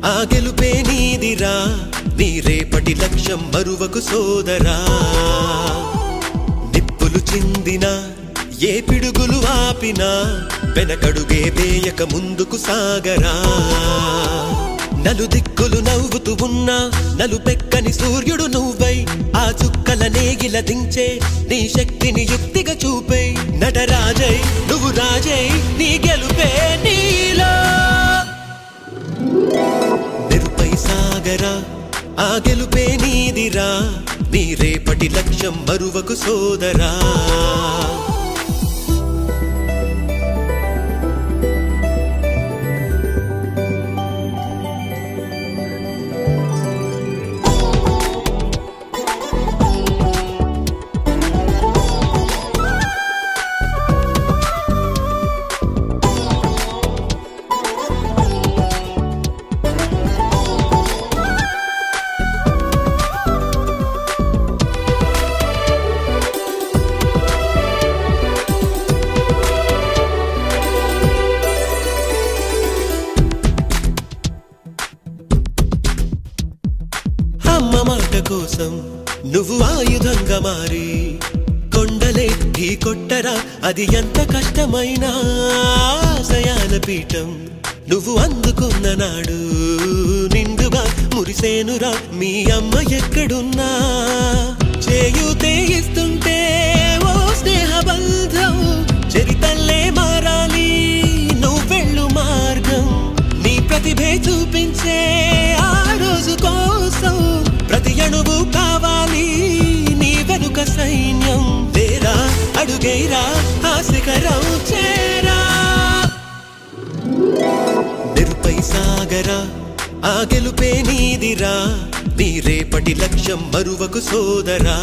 ఆ గెలుపే నీదిరా నీ రేపటి లక్ష్యం మరువకు సోదరా నిప్పులు చిందినా ఏ పిడుగులు ఆపినా వెనకడుగే వేయక ముందుకు సాగరా నలుదిక్కులు నవ్వుతూ ఉన్నా నలుపెక్కని సూర్యుడు నువ్వై ఆ చుక్కల నేగిల దించే నీ శక్తిని యుక్తిగా చూపై నటరాజై నువ్వు రాజై నీ గెలుపే నీలో నిరుపై సాగరా ఆ గెలుపే నీదిరా నీ రేపటి లక్ష్యం మరువకు సోదరా అమ్మ మాట కోసం నువ్వు ఆయుధంగా మారి కొండలే ఢీ కొట్టరా అది ఎంత కష్టమైనా ఆశయాల పీఠం నువ్వు అందుకున్న నాడు నిండుగా మురిసేనురా మీ అమ్మ ఎక్కడున్నా చేయూతే ఇస్తుంటే ఓ స్నేహ బంధం చరితల్లే మారాలి నువ్వెళ్ళు మార్గం నీ ప్రతిభే చూపించే ఆ రోజు కోసం ప్రతి అణువు కావాలి నీ వెనుక సైన్యం లేరా అడుగైరా ఆ శిఖరం చేరా నిరుపై సాగరా ఆ గెలుపే నీదిరా నీ రేపటి లక్ష్యం మరువకు సోదరా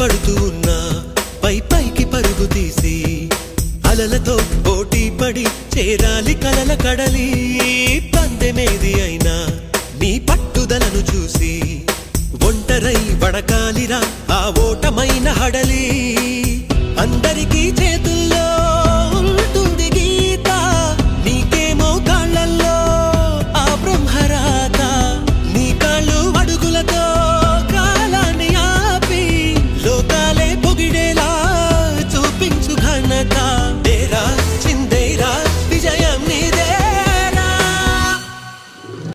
పడుతూ ఉన్నా పై పైకి పరుగు తీసి అలలతో పోటీ పడి చేరాలి కలల కడలి పందెమేది అయినా నీ పట్టుదలను చూసి ఒంటరై వడకాలిరా ఆ ఓటమైన హడలి అందరికీ